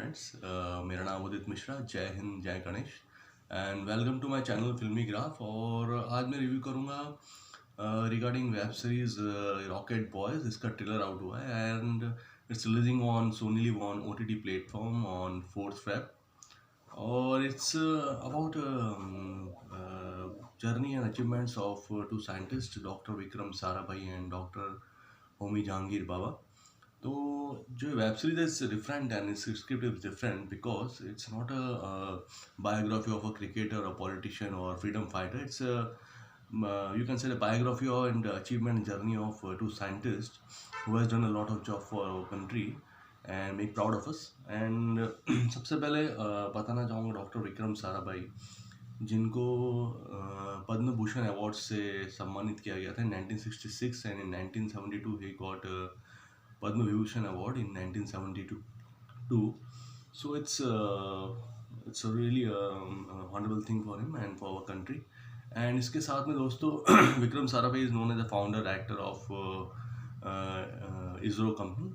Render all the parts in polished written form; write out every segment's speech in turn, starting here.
Friends, मेरा नाम उदित मिश्रा। जय हिंद, जय Ganesh and welcome to my channel filmy graph. और आज मैं रिव्यू करूँगा regarding web series rocket boys. इसका ट्रेलर आउट हुआ है and it's releasing on Sony Liv on OTT platform on 4th Feb। और it's about journey and achievements of two scientist, doctor Vikram Sarabhai and doctor Homi Jehangir Bhabha. तो जो web series is different and its script is different because it's not a biography of a cricketer or politician or freedom fighter. It's a you can say the biography or and achievement journey of two scientists who has done a lot of job for our country and make proud of us. And सबसे पहले बताना चाहूँगा doctor Vikram Sarabhai, जिनको Padma Bhushan award से सम्मानित किया गया था इन 1966 and in 1972 he got Padma Vibhushan Award in 1972. So it's a really a wonderful thing for him and for our country. And इसके साथ में दोस्तों Vikram Sarabhai is known as the founder director of ISRO company.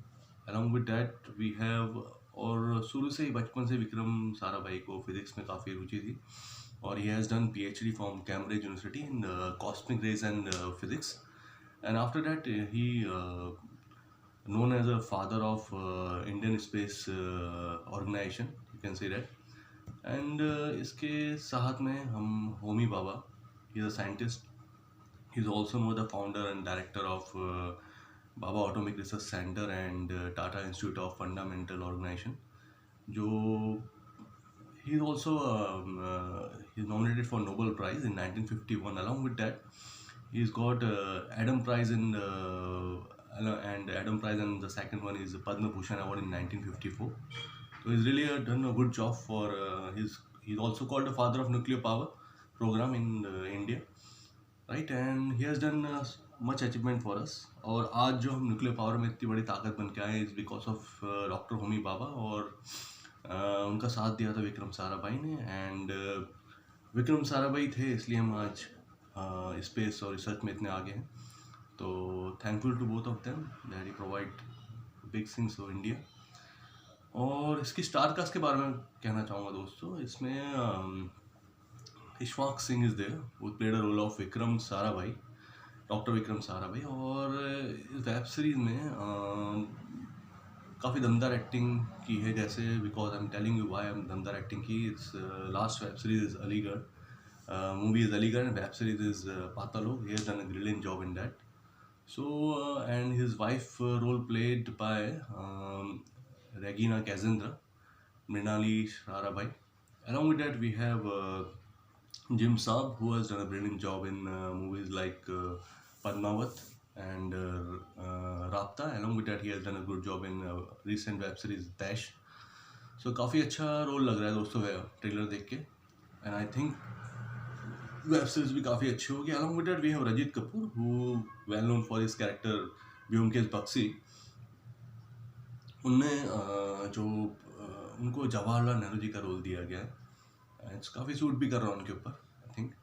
Along with that we have, और शुरू से ही बचपन से विक्रम साराभाई को फिजिक्स में काफ़ी रुचि थी और he has done PhD from Cambridge University in cosmic rays and physics. And after that he known as a father of Indian space organization, you can say that. And इसके साथ में हम होमी बाबा, he is a scientist. He is also know the founder and director of Baba Atomic Research Center and Tata Institute of Fundamental Organization. जो he is also he is nominated for Nobel Prize in 1951. Along with that, he's got Adam Prize in and Adam Prize, and the second one is Padma Bhushan Award in 1954. So he's really done a good job for his. He's also called the father of nuclear power program in India, right? And he has done much achievement for us. और आज जो हम nuclear power में इतनी बड़ी ताकत बन के आए is because of doctor Homi Bhabha, और उनका साथ दिया था विक्रम साराभाई ने। एंड विक्रम साराभाई थे इसलिए हम आज स्पेस और रिसर्च में इतने आगे हैं। तो thankful to both of them that he provide big things for India. और इसकी स्टार कास्ट के बारे में कहना चाहूँगा दोस्तों। इसमें इशफाक सिंह इज़ देयर वो played a role of Vikram Sarabhai, doctor Vikram Sarabhai. और इस वेब सीरीज़ में काफ़ी दमदार एक्टिंग की है, जैसे because I am telling you why I दमदार एक्टिंग की। It's last web series is Aligarh, movie is Aligarh and web series is Paatal Lok. He has done a brilliant job in that. So and his wife role played by Regina Kazindra, Mrinali Sarabhai. Along with that we have Jim Saab, who has done a brilliant job in movies like Padmavat and Rapta. Along with that he has done a good job in recent web series Dash. So काफ़ी अच्छा role लग रहा है दोस्तों trailer देख के, and I think web series भी काफ़ी अच्छी होगी। Along with that we have Rajit Kapoor, who well known for his character Byomkesh Bakshi. उनने जो उनको जवाहरलाल नेहरू जी का रोल दिया गया है, इट्स काफ़ी सूट भी कर रहा है उनके ऊपर I think.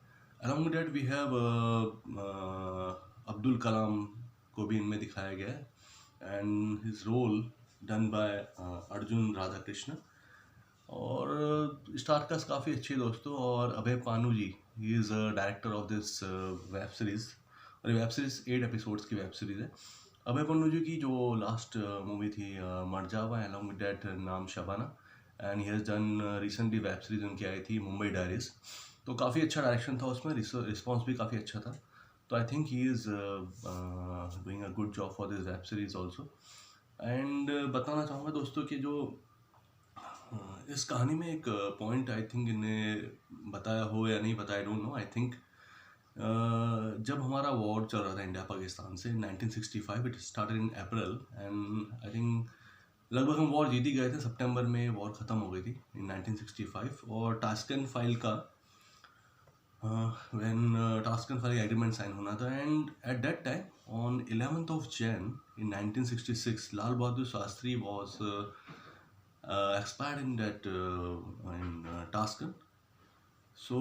Along with that we have Abdul Kalam को भी इनमें दिखाया गया है and his role done by Arjun Radhakrishnan. और स्टार कास्ट काफ़ी अच्छी है दोस्तों। और Abhay Pannu ji, he is director of this web series, और ये वेब सीरीज़ 8 एपिसोड्स की वेब सीरीज़ है। अभय पानू जी की जो लास्ट मूवी थी मरजावा, अलॉन्ग विद दैट नाम Shabana, and he has done recently web series उनकी आई थी मुंबई डायरीज। तो काफ़ी अच्छा डायरेक्शन था उसमें, रिस्पॉन्स भी काफ़ी अच्छा था। तो I think he is doing a good job for this web series also. And बताना चाहूँगा दोस्तों कि जो इस कहानी में एक पॉइंट आई थिंक इन्हें बताया हो या नहीं बताया, डोंट नो। आई थिंक जब हमारा वॉर चल रहा था इंडिया पाकिस्तान से 1965, it started in April and I think लगभग हम वॉर जीत ही गए थे। सितंबर में वॉर ख़त्म हो गई थी इन 1965। और टास्कन फाइल का when Tascan file agreement sign होना था, and at that time on 11th of Jan in 1966 Lal Bahadur Shastri was expired in that in Tascan. So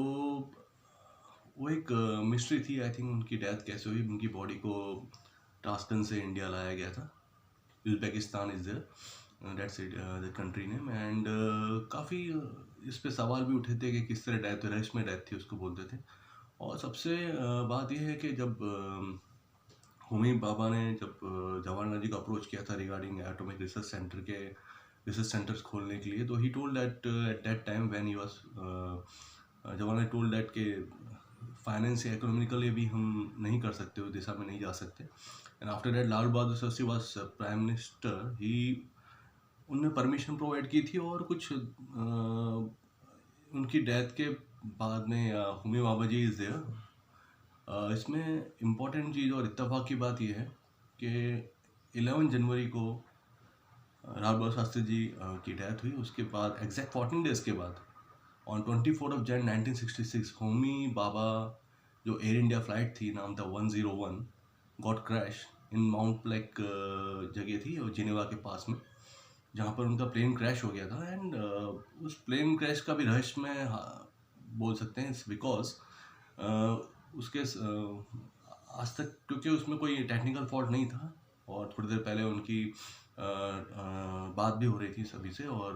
वो एक मिस्ट्री थी आई थिंक, उनकी डेथ कैसे हुई। उनकी बॉडी को टास्कन से इंडिया लाया गया था, Uzbekistan is there. That's the country name. And काफ़ी इस पे सवाल भी उठे थे कि किस तरह डेथ, रश में डेथ थी उसको बोलते थे। और सबसे बात यह है कि जब होमी बाबा ने जब जवाहरलाल जी को अप्रोच किया था रिगार्डिंग एटॉमिक रिसर्च सेंटर के रिसर्च सेंटर्स खोलने के लिए, तो he told that at that time when he was Jawaharlal told that के फाइनेंस या इकोनॉमिकली भी हम नहीं कर सकते, उस दिशा में नहीं जा सकते। And after that Lal Bahadur Shastri was prime minister, he उनने परमिशन प्रोवाइड की थी। और कुछ उनकी डेथ के बाद में होमी बाबा जी इज़ देयर। इसमें इम्पॉर्टेंट चीज़ और इत्तेफाक की बात यह है कि 11 जनवरी को लाल बहादुर शास्त्री जी की डेथ हुई। उसके बाद एग्जैक्ट 14 डेज के बाद ऑन 24 Jan 1966 होमी बाबा जो एयर इंडिया फ्लाइट थी, नाम था 101, got crash in mount black, जगह थी और जिनेवा के पास में, जहाँ पर उनका प्लेन क्रैश हो गया था। एंड उस प्लेन क्रैश का भी रहस्य में बोल सकते हैं, बिकॉज उसके आज तक, क्योंकि उसमें कोई टेक्निकल फॉल्ट नहीं था और थोड़ी देर पहले उनकी बात भी हो रही थी सभी से और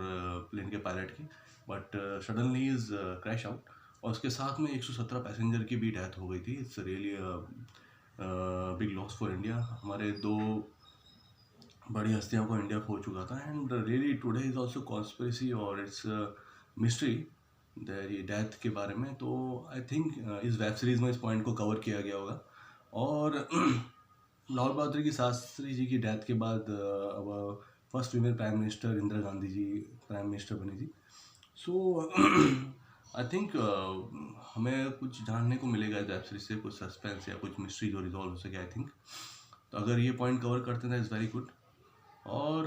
प्लेन के पायलट की, but suddenly is crash out. और उसके साथ में 117 पैसेंजर की भी डेथ हो गई थी। It's really big loss for India. हमारे दो बड़ी हस्तियों को इंडिया खो चुका था। And really today is also conspiracy और इट्स मिस्ट्री ये डेथ के बारे में। तो आई थिंक इस वेब सीरीज़ में इस पॉइंट को कवर किया गया होगा। और लाल बहादुर की शास्त्री जी की डेथ के बाद अब first female prime minister Indira Gandhi ji prime minister बनी थी। सो आई थिंक हमें कुछ जानने को मिलेगा इस वेब सीरीज से, कुछ सस्पेंस या कुछ मिस्ट्री जो रिजॉल्व हो सके आई थिंक। तो अगर ये पॉइंट कवर करते हैं इज़ वेरी गुड। और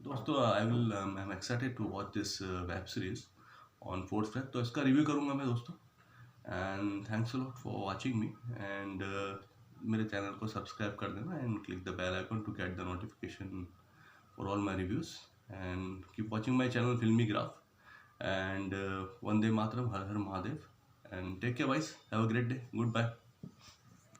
दोस्तों I am excited to watch this web series on 4th Feb, तो इसका रिव्यू करूँगा मैं दोस्तों। And thanks a lot for watching me. And मेरे चैनल को सब्सक्राइब कर देना and click the bell icon to get the notification for all my reviews. And keep watching my channel filmy graph. And Vande Mataram, हर हर Mahadev. And take care guys, have a great day, good bye.